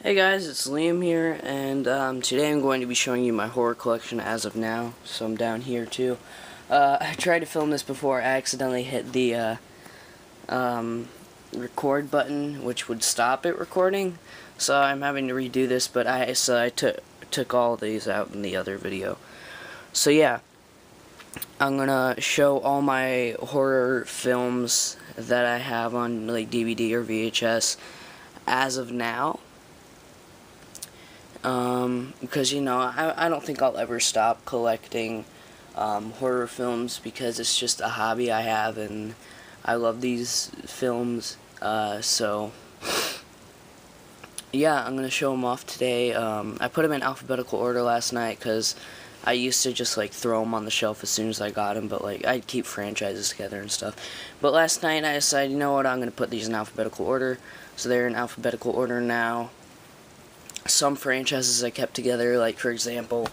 Hey guys, it's Liam here, and today I'm going to be showing you my horror collection as of now. So I'm down here too. I tried to film this before. I accidentally hit the record button, which would stop it recording. So I'm having to redo this, but I took all of these out in the other video. So yeah, I'm gonna show all my horror films that I have on like DVD or VHS as of now. Because, I don't think I'll ever stop collecting horror films because it's just a hobby I have and I love these films. So, yeah, I'm going to show them off today. I put them in alphabetical order last night because I used to just, throw them on the shelf as soon as I got them, but, I'd keep franchises together and stuff. But last night I decided, you know what, I'm going to put these in alphabetical order. So they're in alphabetical order now. Some franchises I kept together, like for example,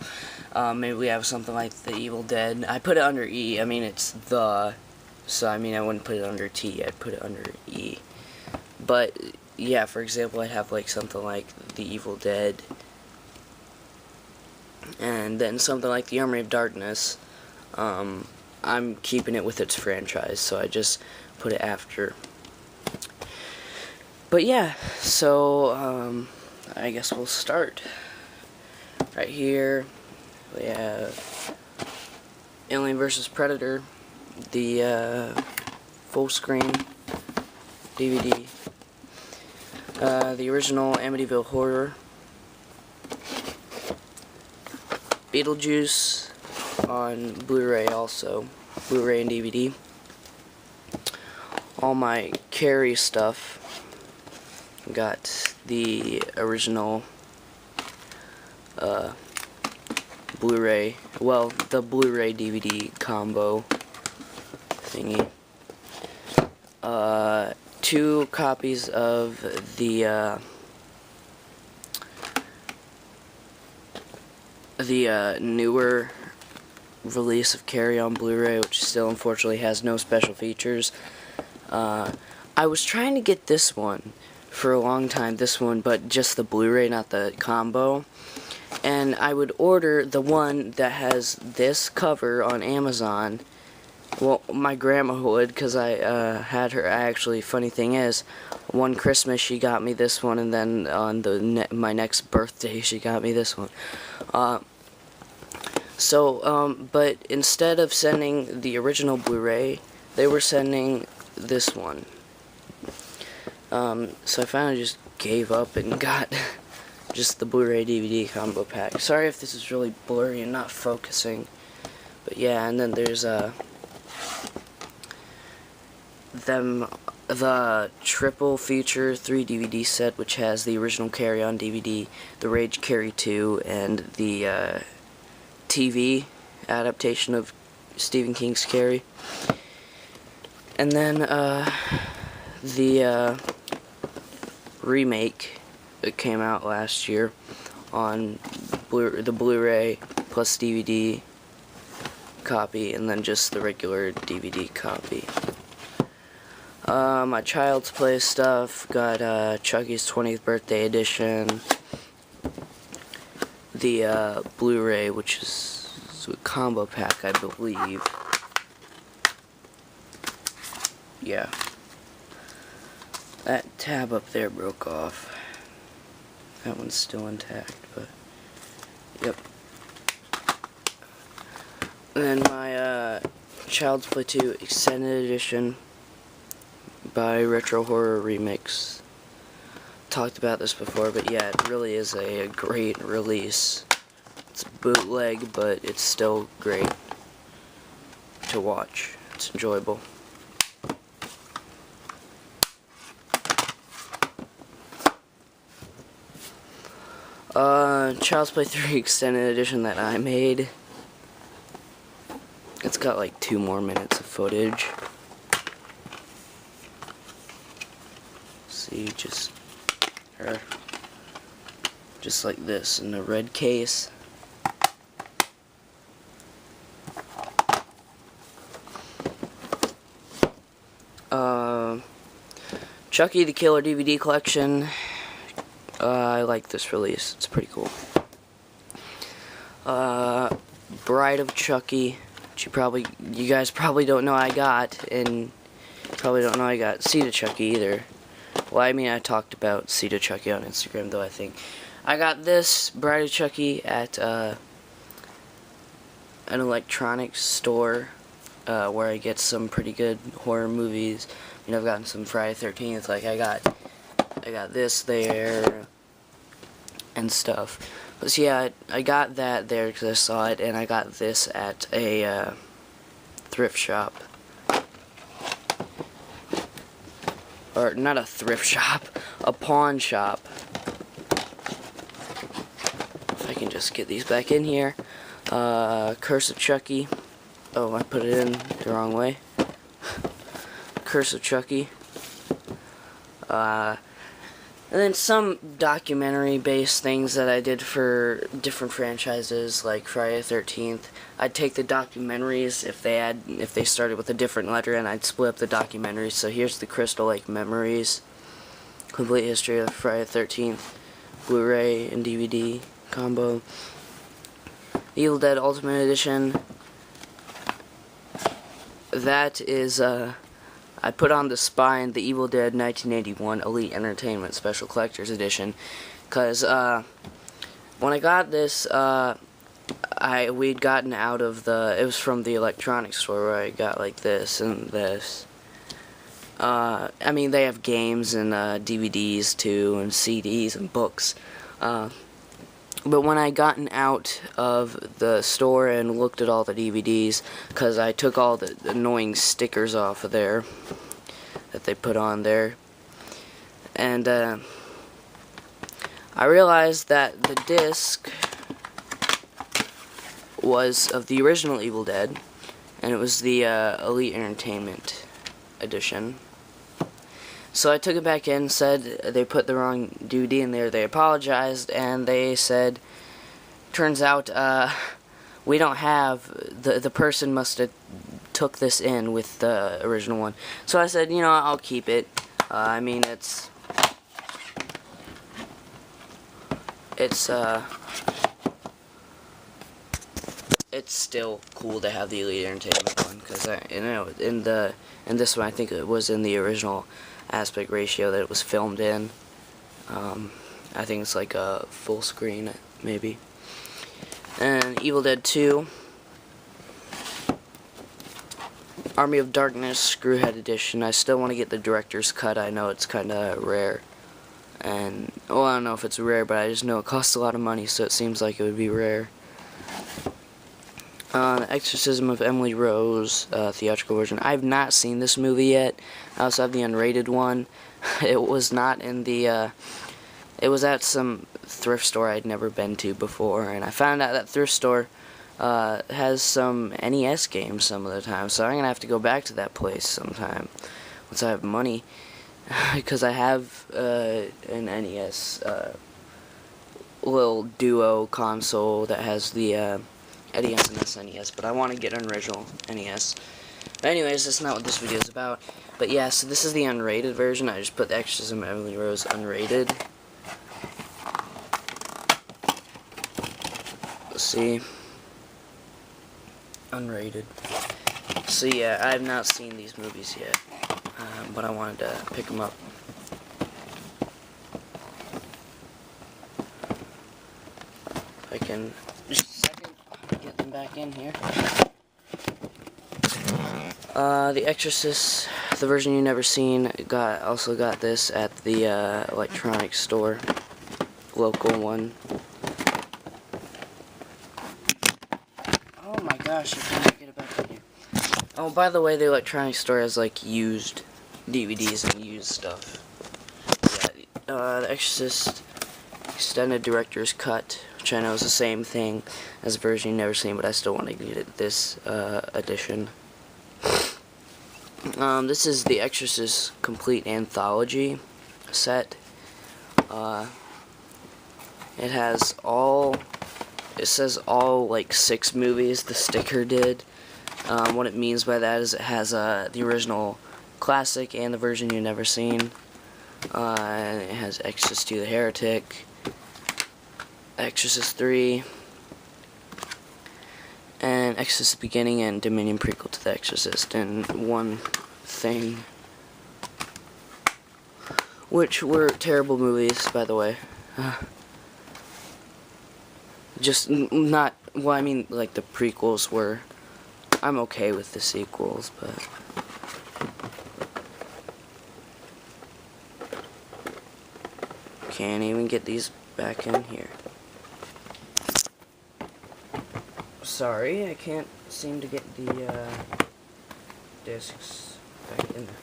maybe we have something like The Evil Dead. I put it under E. I mean, it's the, so I mean I wouldn't put it under T. I'd put it under E. But yeah, for example, I'd have something like The Evil Dead, and then something like The Army of Darkness. I'm keeping it with its franchise, so I just put it after. But yeah, so I guess we'll start. Right here, we have Alien vs. Predator, the full screen DVD, the original Amityville Horror, Beetlejuice on Blu-ray also, Blu-ray and DVD, all my Carrie stuff. Got the original Blu-ray, well, the Blu-ray DVD combo thingy. 2 copies of the newer release of Carrie on Blu-ray, which still unfortunately has no special features. I was trying to get this one for a long time, but just the Blu-ray, not the combo. And I would order the one that has this cover on Amazon. Well, my grandma would, because I had her. Actually, funny thing is, one Christmas she got me this one, and then on my next birthday she got me this one. But instead of sending the original Blu-ray, they were sending this one. So I finally just gave up and got just the Blu-ray DVD combo pack. Sorry if this is really blurry and not focusing, but yeah. And then there's the triple feature 3 DVD set, which has the original Carrie on DVD, the Rage Carrie 2, and the TV adaptation of Stephen King's Carrie. And then the remake that came out last year on the Blu-ray plus DVD copy, and then just the regular DVD copy. My Child's Play stuff, got Chucky's 20th birthday edition, the Blu-ray, which is a combo pack, I believe. Yeah. That tab up there broke off. That one's still intact, but yep. And then my Child's Play 2 Extended Edition by Retro Horror Remix. Talked about this before, but yeah, it really is a great release. It's bootleg, but it's still great to watch. It's enjoyable. Child's Play 3 Extended Edition that I made. It's got 2 more minutes of footage. See, just like this in the red case. Chucky the Killer DVD collection. I like this release. It's pretty cool. Bride of Chucky, which you guys probably don't know I got, and probably don't know I got Seed of Chucky either. Well, I mean, I talked about Seed of Chucky on Instagram, though, I think. I got this Bride of Chucky at an electronics store where I get some pretty good horror movies. You know, I've gotten some Friday 13th, like I got this there and stuff. But so yeah, I got that there because I saw it, and I got this at a thrift shop. Or not a thrift shop, a pawn shop. If I can just get these back in here. Curse of Chucky. Oh, I put it in the wrong way. Curse of Chucky. And then some documentary-based things that I did for different franchises, like Friday the 13th. I'd take the documentaries if they started with a different letter, and I'd split up the documentaries. So here's the Crystal Lake Memories, complete history of Friday the 13th, Blu-ray and DVD combo. Evil Dead Ultimate Edition. That is I put on the spine the Evil Dead 1981 Elite Entertainment Special Collector's Edition, because when I got this, we'd gotten out of it was from the electronics store where I got like this and this. I mean, they have games and DVDs too, and CDs and books. But when I gotten out of the store and looked at all the DVDs, because I took all the annoying stickers off of there that they put on there, and I realized that the disc was of the original Evil Dead, and it was the Elite Entertainment Edition. So I took it back in, said they put the wrong DVD in there. They apologized, and they said, turns out we don't have, the person must have took this in with the original one. So I said, you know, I'll keep it. I mean, it's still cool to have the Elite Entertainment one, because you know, in this one, I think it was in the original aspect ratio that it was filmed in. I think it's like a full screen, maybe. And Evil Dead 2, Army of Darkness Screwhead Edition. I still want to get the director's cut. I know it's kind of rare, and well, I don't know if it's rare, but I just know it costs a lot of money, so it seems like it would be rare. Exorcism of Emily Rose, theatrical version. I've not seen this movie yet. I also have the unrated one. It was not in the, it was at some thrift store I'd never been to before, and I found out that thrift store has some NES games some of the time, so I'm going to have to go back to that place sometime, once I have money, because I have an NES little duo console that has the NES and SNES, but I want to get an original NES. But anyways, that's not what this video is about. But yeah, so this is the unrated version. I just put the Exorcism of Emily Rose unrated. Let's see. Unrated. So yeah, I have not seen these movies yet, but I wanted to pick them up. I can just a second get them back in here. The Exorcist, the version you never seen, also got this at the electronics store, local one. Oh my gosh, I can't get it back in here. Oh, by the way, the electronics store has like used DVDs and used stuff. Yeah, the Exorcist Extended Director's Cut, which I know is the same thing as the version you've never seen, but I still want to get it this edition. This is the Exorcist Complete Anthology set. It has it says all like 6 movies, the sticker did. What it means by that is it has the original classic and the version you've never seen. It has Exorcist 2 the Heretic, Exorcist 3, and Exorcist Beginning and Dominion prequel to The Exorcist, and one thing, which were terrible movies, by the way. Just not, well, I mean, like, the prequels were, I'm okay with the sequels, but can't even get these back in here. Sorry, I can't seem to get the discs back in there.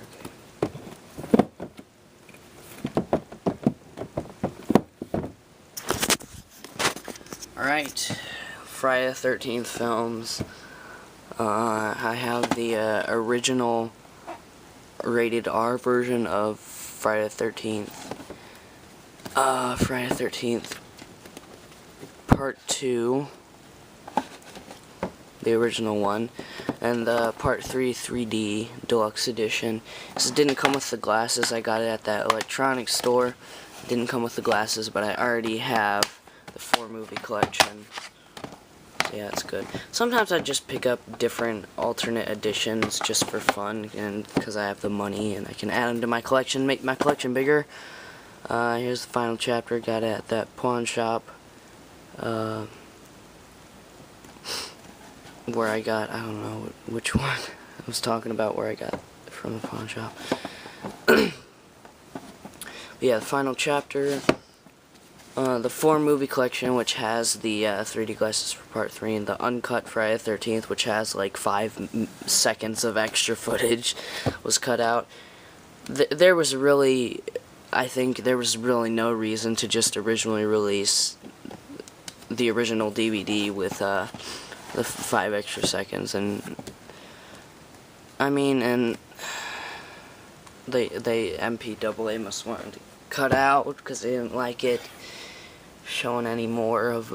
Alright, Friday the 13th films. I have the original rated R version of Friday the 13th. Friday the 13th Part 2, the original one, and the Part 3 3D Deluxe Edition. This didn't come with the glasses. I got it at that electronics store. It didn't come with the glasses, but I already have the 4-movie collection. So yeah, it's good. Sometimes I just pick up different alternate editions just for fun, and because I have the money and I can add them to my collection, make my collection bigger. Here's the final chapter. Got it at that pawn shop. Where I got, I don't know which one I was talking about, where I got it from the pawn shop. But yeah, the final chapter. The 4-movie collection, which has the 3D glasses for Part 3, and the uncut Friday the 13th, which has like 5 seconds of extra footage, was cut out. There was really, I think there was really no reason to just originally release the original DVD with the 5 extra seconds, and I mean, and they MPAA must want to cut out because they didn't like it showing any more of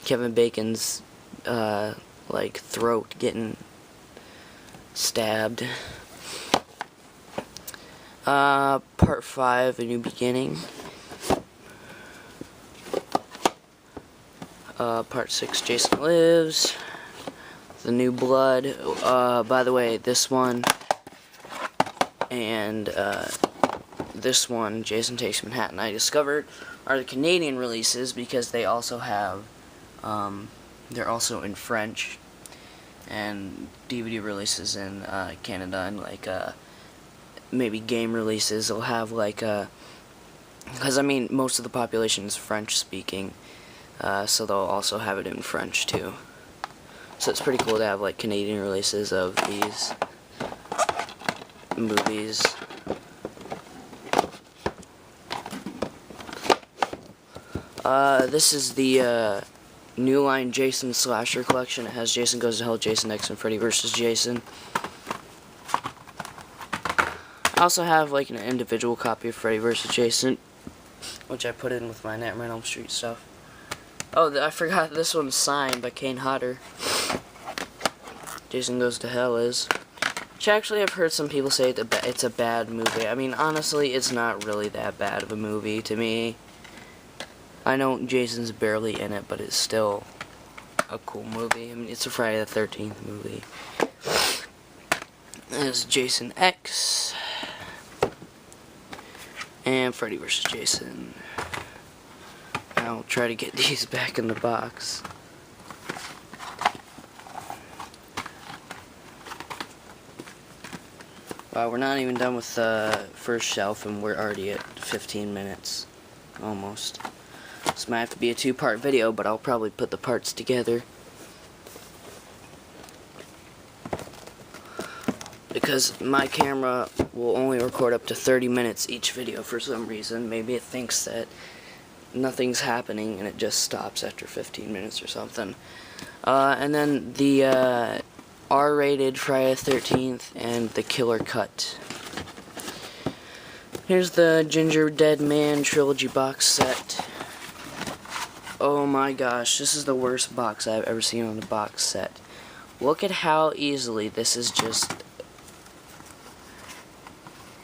Kevin Bacon's like throat getting stabbed. Part 5, A New Beginning. Part 6, Jason Lives. The New Blood. By the way, this one and this one, Jason Takes Manhattan, I discovered are the Canadian releases because they also have, they're also in French, and DVD releases in Canada, and like maybe game releases will have like because I mean most of the population is French speaking, so they'll also have it in French too. So it's pretty cool to have like Canadian releases of these movies. This is the New Line Jason Slasher Collection. It has Jason Goes to Hell, Jason X, and Freddy vs. Jason. I also have like an individual copy of Freddy vs. Jason, which I put in with my Nightmare on Elm Street stuff. Oh, I forgot this one's signed by Kane Hodder. Jason Goes to Hell is. Which actually I've heard some people say that it's a bad movie. I mean, honestly, it's not really that bad of a movie to me. I know Jason's barely in it, but it's still a cool movie. I mean, it's a Friday the 13th movie. There's Jason X and Freddy vs. Jason. I'll try to get these back in the box. Wow, we're not even done with the first shelf, and we're already at 15 minutes. Almost. This might have to be a 2-part video, but I'll probably put the parts together. Because my camera will only record up to 30 minutes each video for some reason. Maybe it thinks that nothing's happening and it just stops after 15 minutes or something. And then the R-rated Friday the 13th and the Killer Cut. Here's the Ginger Dead Man Trilogy box set. Oh my gosh, this is the worst box I've ever seen on a box set. Look at how easily this is just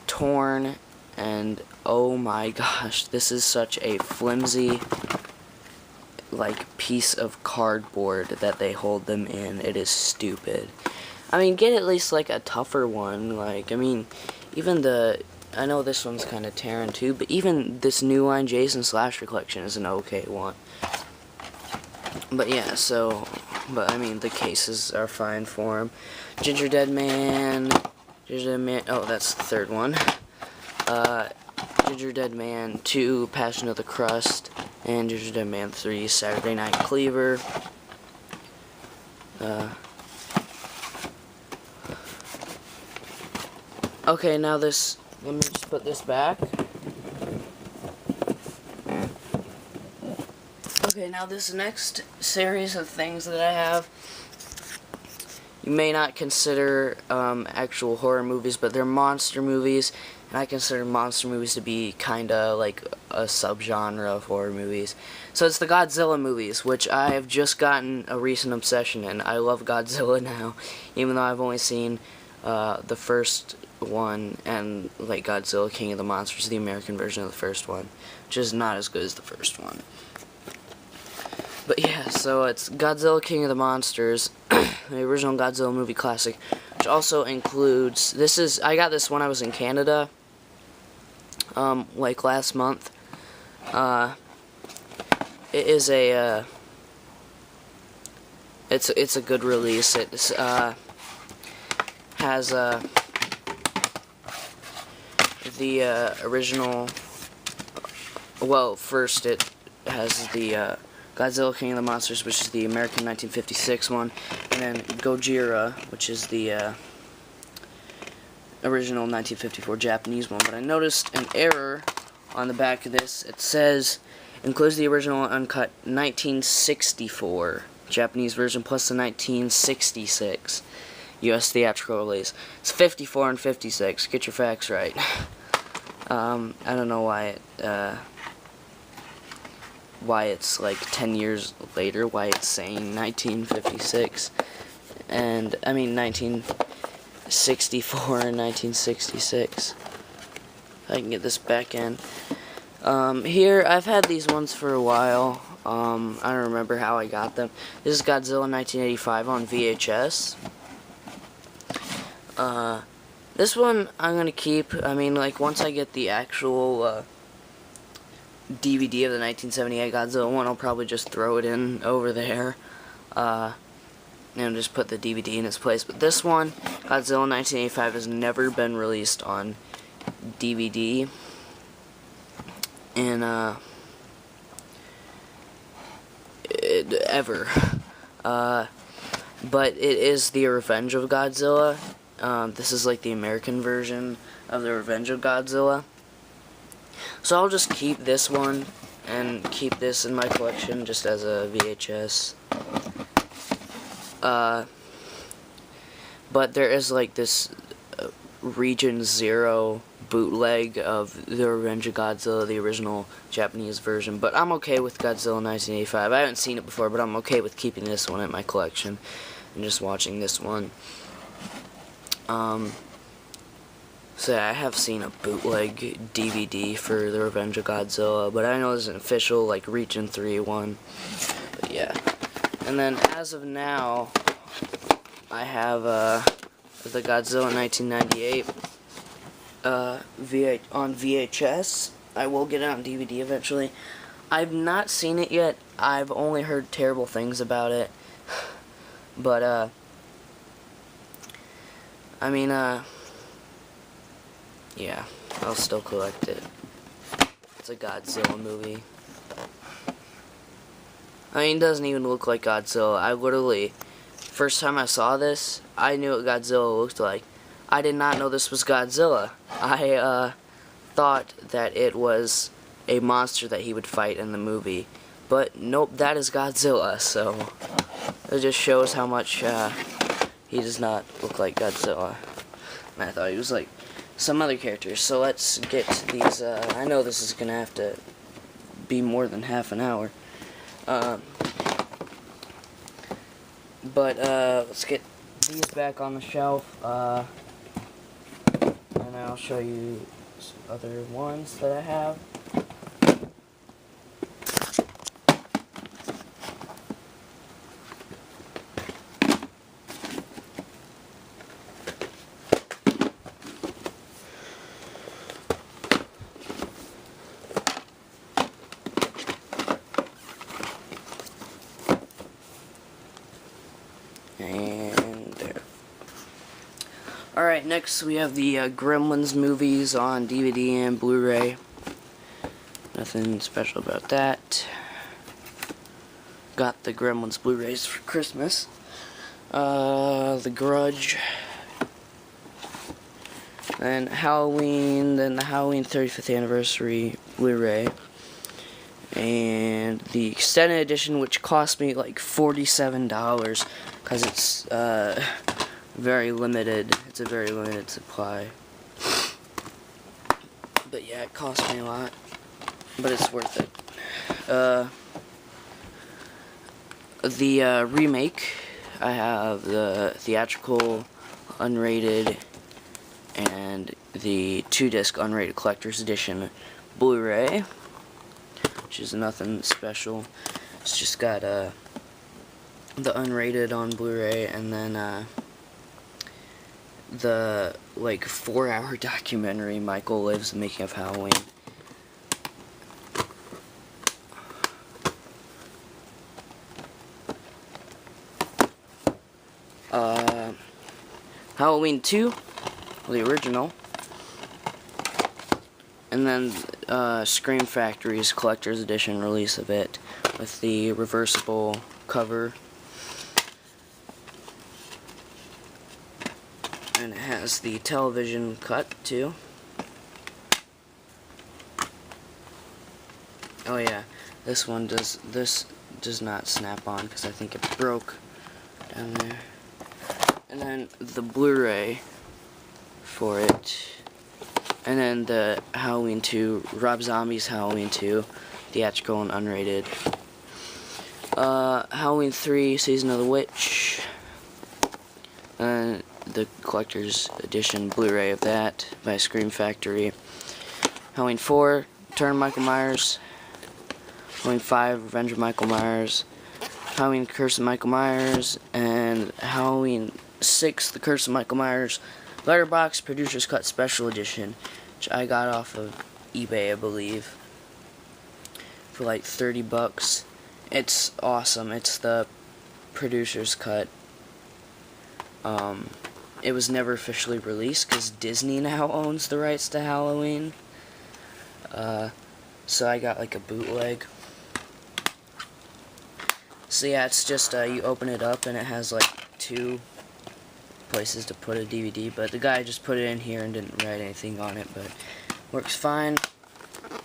torn and oh my gosh, this is such a flimsy, like, piece of cardboard that they hold them in. It is stupid. I mean, get at least, like, a tougher one. Like, I mean, even I know this one's kind of tearing too, but even this New Line Jason Slasher collection is an okay one. But yeah, but I mean, the cases are fine for him. Ginger Dead Man, oh, that's the third one. Ginger Dead Man 2, Passion of the Crust, and Ginger Dead Man 3, Saturday Night Cleaver. Okay, now let me just put this back. Okay, now this next series of things that I have, you may not consider actual horror movies, but they're monster movies, and I consider monster movies to be kinda like a subgenre of horror movies. So it's the Godzilla movies, which I have just gotten a recent obsession in. I love Godzilla now, even though I've only seen the first one, and like Godzilla King of the Monsters, the American version of the first one, which is not as good as the first one. But yeah, so it's Godzilla King of the Monsters, the original Godzilla movie classic, which also includes, I got this when I was in Canada, like last month. It is it's a good release. It has the original, well, first it has the Godzilla King of the Monsters, which is the American 1956 one, and then Gojira, which is the original 1954 Japanese one. But I noticed an error on the back of this. It says, includes the original uncut 1964 Japanese version plus the 1966 U.S. theatrical release. It's 54 and 56. Get your facts right. I don't know why it's like 10 years later, why it's saying 1956, and I mean 1964 and 1966. If I can get this back in. Here, I've had these ones for a while. I don't remember how I got them. This is Godzilla 1985 on VHS. This one I'm gonna keep. I mean, like, once I get the actual DVD of the 1978 Godzilla one, I'll probably just throw it in over there, and just put the DVD in its place. But this one, Godzilla 1985, has never been released on DVD, and ever. But it is the Revenge of Godzilla. This is like the American version of the Revenge of Godzilla. So I'll just keep this one and keep this in my collection just as a VHS. But there is like this Region Zero bootleg of the Revenge of Godzilla, the original Japanese version. But I'm okay with Godzilla 1985. I haven't seen it before, but I'm okay with keeping this one in my collection and just watching this one. So yeah, I have seen a bootleg DVD for the Revenge of Godzilla, but I know there's an official, like, Region 3 one. But yeah. And then, as of now, I have, the Godzilla 1998, on VHS. I will get it on DVD eventually. I've not seen it yet. I've only heard terrible things about it. But, I mean, yeah, I'll still collect it. It's a Godzilla movie. I mean, it doesn't even look like Godzilla. I literally, first time I saw this, I knew what Godzilla looked like. I did not know this was Godzilla. I thought that it was a monster that he would fight in the movie. But nope, that is Godzilla, so it just shows how much he does not look like Godzilla. And I thought he was like some other characters. So let's get these. I know this is gonna have to be more than half an hour. But let's get these back on the shelf. And I'll show you some other ones that I have. And there. Alright, next we have the Gremlins movies on DVD and Blu-ray. Nothing special about that. Got the Gremlins Blu-rays for Christmas. The Grudge. And Halloween, then the Halloween 35th Anniversary Blu-ray. And the extended edition, which cost me like $47 because it's very limited. It's a very limited supply. But yeah, it cost me a lot, but it's worth it. The remake, I have the theatrical, unrated, and the 2-disc unrated collector's edition Blu-ray, which is nothing special. It's just got the unrated on Blu-ray, and then the like 4-hour documentary Michael Lives the Making of Halloween. Halloween 2, the original. And then Scream Factory's collector's edition release of it with the reversible cover. And it has the television cut too. Oh yeah, this does not snap on because I think it broke down there. And then the Blu-ray for it. And then the Halloween 2, Rob Zombie's Halloween 2, theatrical and unrated. Halloween 3, Season of the Witch. And the collector's edition Blu-ray of that by Scream Factory. Halloween 4, Return of Michael Myers. Halloween 5, Revenge of Michael Myers. Halloween Curse of Michael Myers. And Halloween 6, The Curse of Michael Myers. Letterboxd Producer's Cut Special Edition, which I got off of eBay, I believe, for like $30. It's awesome. It's the Producer's Cut. It was never officially released because Disney now owns the rights to Halloween. So I got like a bootleg. So yeah, it's just you open it up and it has like 2 places to put a DVD, but the guy just put it in here and didn't write anything on it, but works fine.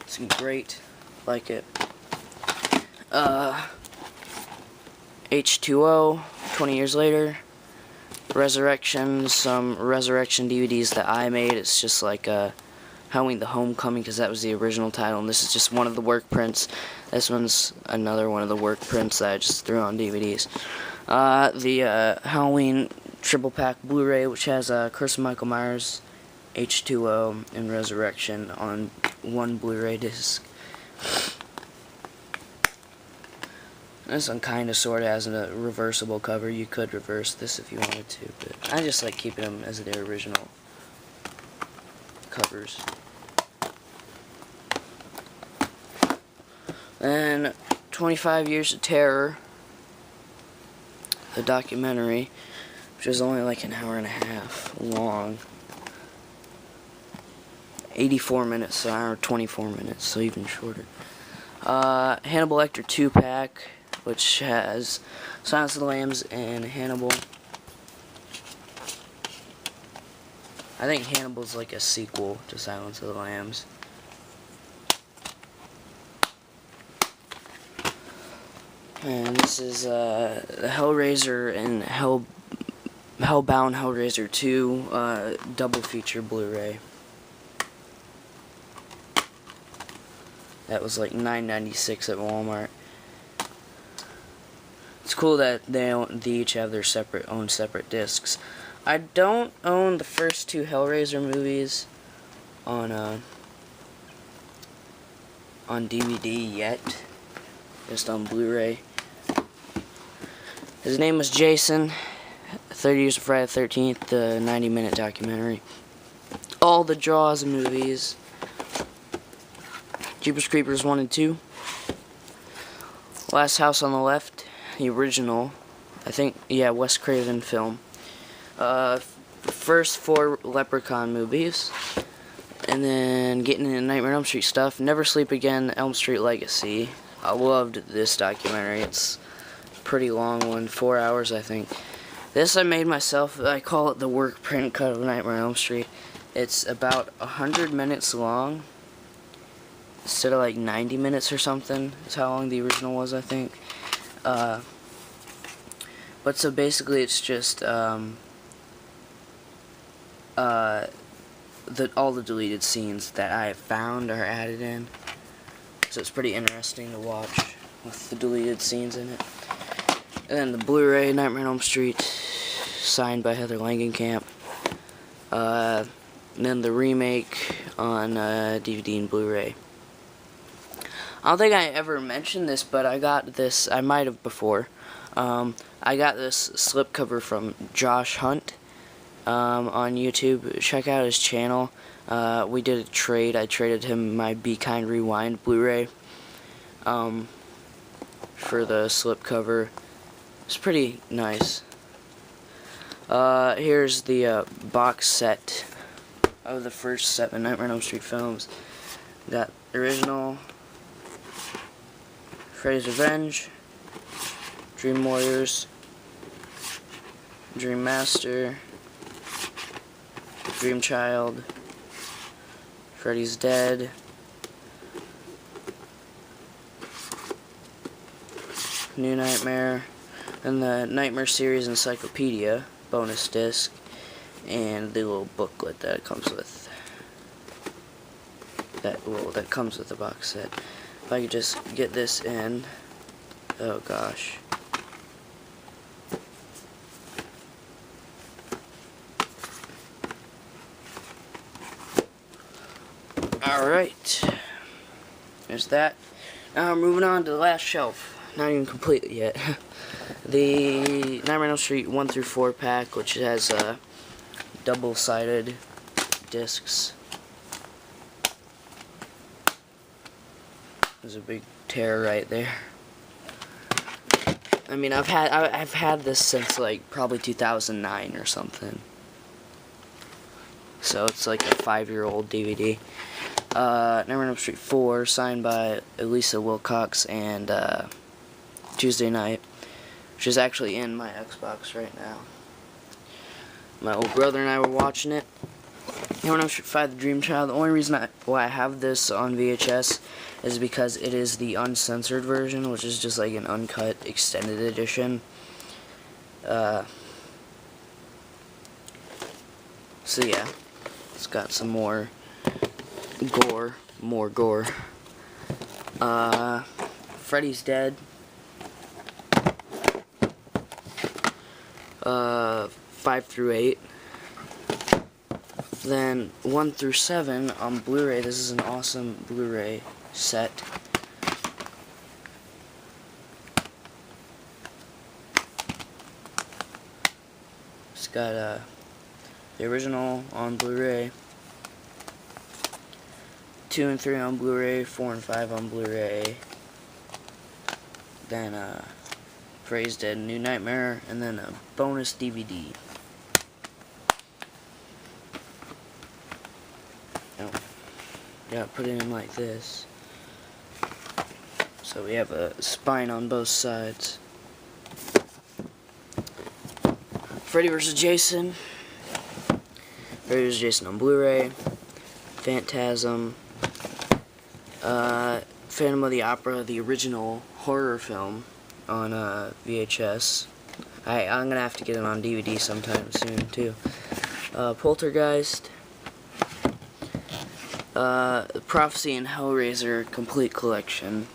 It's great. Like it. H2O, 20 years later. Resurrection, some Resurrection DVDs that I made. It's just like Halloween the Homecoming, because that was the original title, and this is just one of the work prints. This one's another one of the work prints that I just threw on DVDs. The Halloween triple pack Blu-ray, which has Curse of Michael Myers, H2O, and Resurrection on one Blu-ray disc. This one kind of sort of has a reversible cover. You could reverse this if you wanted to, but I just like keeping them as their original covers. And 25 Years of Terror, the documentary, which is only like an hour and a half long. 84 minutes, so an hour 24 minutes, so even shorter. Hannibal Lecter 2-pack, which has Silence of the Lambs and Hannibal. I think Hannibal's like a sequel to Silence of the Lambs. And this is the Hellraiser and Hellbound Hellraiser 2 double feature Blu-ray. That was like $9.96 at Walmart. It's cool that they each have their separate discs. I don't own the first 2 Hellraiser movies. on DVD yet, just on Blu-ray. His name was Jason. 30 Years of Friday the 13th, the 90-minute documentary. All the Jaws movies. Jeepers Creepers 1 and 2. Last House on the Left, the original. I think, yeah, Wes Craven film. First 4 Leprechaun movies. And then getting into Nightmare on Elm Street stuff. Never Sleep Again, Elm Street Legacy. I loved this documentary. It's a pretty long one, 4 hours I think. This I made myself. I call it the work print cut of Nightmare on Elm Street. It's about 100 minutes long. Instead of like 90 minutes or something. Is how long the original was, I think. But so basically it's just all the deleted scenes that I have found are added in. So it's pretty interesting to watch with the deleted scenes in it. And then the Blu-ray, Nightmare on Elm Street, signed by Heather Langenkamp. And then the remake on DVD and Blu-ray. I don't think I ever mentioned this, but I got this, I might have before. I got this slipcover from Josh Hunt on YouTube. Check out his channel. We did a trade. I traded him my Be Kind Rewind Blu-ray for the slipcover. It's pretty nice. Here's the box set of the first 7 Nightmare on Elm Street films. Got the original, Freddy's Revenge, Dream Warriors, Dream Master, Dream Child, Freddy's Dead, New Nightmare, and the Nightmare Series Encyclopedia bonus disc, and the little booklet that it comes with. That comes with the box set. If I could just get this in. Oh gosh. Alright. There's that. Now we're moving on to the last shelf. Not even completely yet. The Nightmare on Elm Street 1 through 4 pack, which has double-sided discs. There's a big tear right there. I mean, I've had this since like probably 2009 or something. So it's like a 5-year-old DVD. Nightmare on Elm Street 4, signed by Elisa Wilcox and Tuesday Night, which is actually in my Xbox right now. My old brother and I were watching it. Nightmare on Elm Street 5, The Dream Child. The only reason why I have this on VHS is because it is the uncensored version, which is just like an uncut extended edition. So yeah, it's got some more gore. Freddy's Dead. 5 through 8. Then 1 through 7 on Blu-ray. This is an awesome Blu-ray set. It's got the original on Blu-ray, 2 and 3 on Blu-ray, 4 and 5 on Blu-ray. Then Freddy's Dead, New Nightmare, and then a bonus DVD. Yeah, put it in like this. So we have a spine on both sides. Freddy vs. Jason. Freddy vs. Jason on Blu-ray. Phantasm. Phantom of the Opera, the original horror film, on VHS. I'm gonna have to get it on DVD sometime soon too. Poltergeist. Prophecy and Hellraiser complete collection.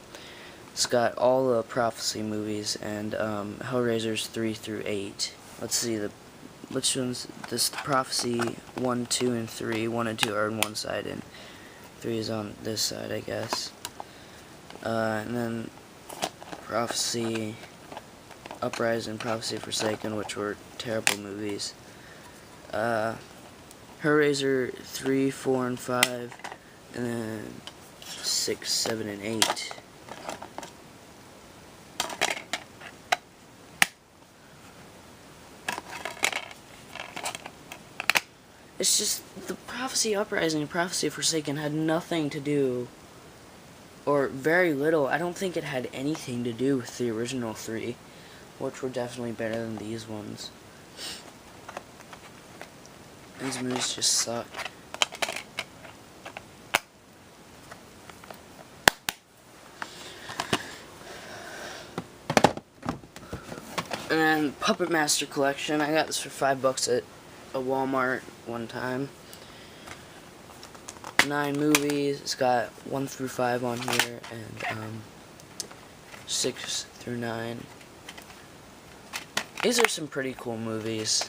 It's got all the Prophecy movies and Hellraisers 3 through 8. Let's see the which one's this? Prophecy 1, 2, and 3. 1 and 2 are on one side, and 3 is on this side, I guess. And then Prophecy Uprising, Prophecy Forsaken, which were terrible movies. Hellraiser 3, 4, and 5, and then 6, 7, and 8. It's just the Prophecy Uprising and Prophecy Forsaken had nothing to do, or very little. I don't think it had anything to do with the original 3, which were definitely better than these ones. These movies just suck. And then Puppet Master Collection. I got this for $5 at a Walmart one time. 9 movies. It's got 1 through 5 on here, and 6 through 9. These are some pretty cool movies.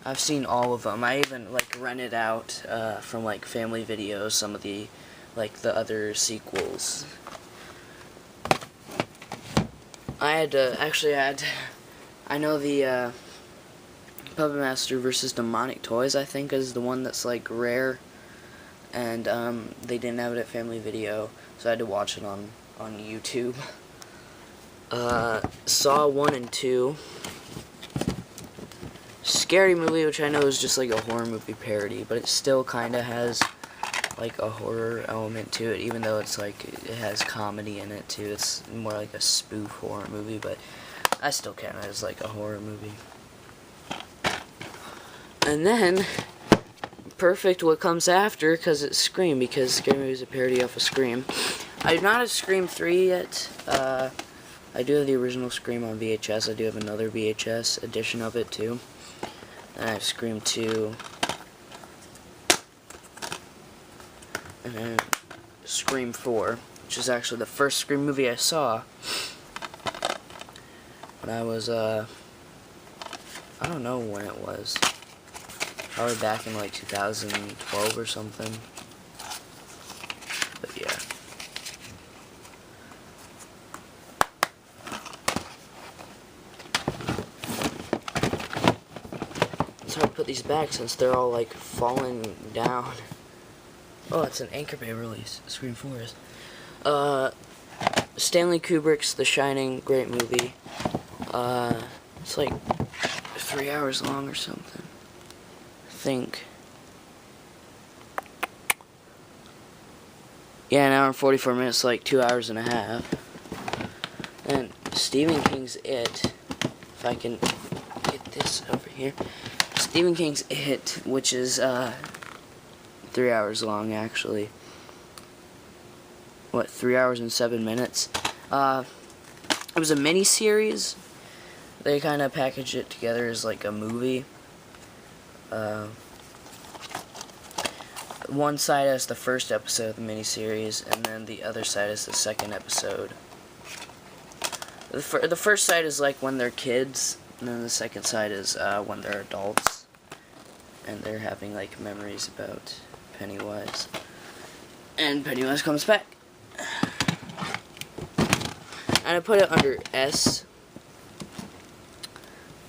I've seen all of them. I even like rented out from like Family Videos some of the the other sequels. I know the Puppet Master versus Demonic Toys, I think, is the one that's like rare, and they didn't have it at Family Video, so I had to watch it on YouTube. Saw 1 and 2. Scary Movie, which I know is just like a horror movie parody, but it still kind of has like a horror element to it, even though it's like it has comedy in it too. It's more like a spoof horror movie, but I still count it as like a horror movie. And then perfect what comes after, because it's Scream, because Scary Movie is a parody off of Scream. I do not have Scream 3 yet. I do have the original Scream on VHS. I do have another VHS edition of it too. And I have Scream 2. And then Scream 4, which is actually the first Scream movie I saw when I was, I don't know when it was. Probably back in like 2012 or something. But yeah. It's hard to put these back since they're all like falling down. Oh, it's an Anchor Bay release. Scream 4 is. Stanley Kubrick's The Shining, great movie. It's like 3 hours long or something. I think. Yeah, an hour and 44 minutes, like 2 hours and a half. And Stephen King's It, if I can get this over here. Stephen King's It, which is 3 hours long, actually. What, 3 hours and 7 minutes? It was a mini-series. They kind of packaged it together as like a movie. One side has the first episode of the mini-series, and then the other side is the second episode. The first side is like when they're kids, and then the second side is when they're adults, and they're having like memories about Pennywise. And Pennywise comes back. And I put it under S,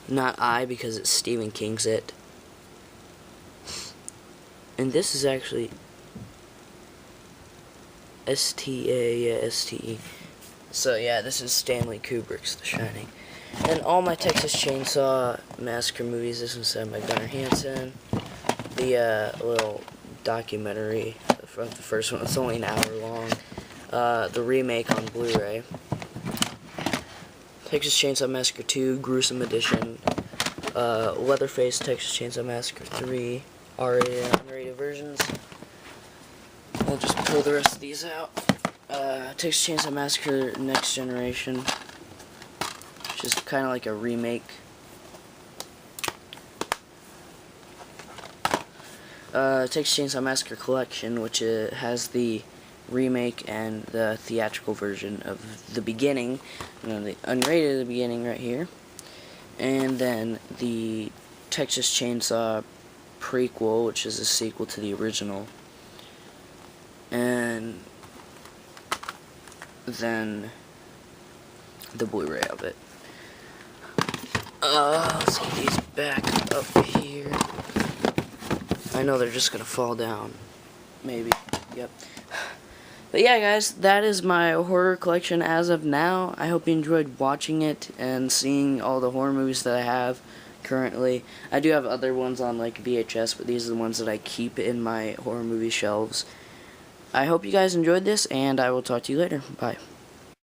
not I, because it's Stephen King's It. And this is actually S-T-A, yeah, S-T-E. So yeah, this is Stanley Kubrick's The Shining. And all my Texas Chainsaw Massacre movies, this one's done by Gunnar Hansen. The little documentary from the first one, it's only an hour long. The remake on Blu-ray. Texas Chainsaw Massacre 2, Gruesome Edition. Leatherface Texas Chainsaw Massacre 3, R-rated and unrated versions. I'll just pull the rest of these out. Texas Chainsaw Massacre Next Generation, which is kind of like a remake. Texas Chainsaw Massacre Collection, which has the remake and the theatrical version of the beginning, and then the unrated the beginning right here, and then the Texas Chainsaw prequel, which is a sequel to the original, and then the Blu-ray of it. Let's get these back up here. I know they're just gonna fall down. Maybe. Yep. But yeah, guys, that is my horror collection as of now. I hope you enjoyed watching it and seeing all the horror movies that I have currently. I do have other ones on like VHS, but these are the ones that I keep in my horror movie shelves. I hope you guys enjoyed this, and I will talk to you later. Bye.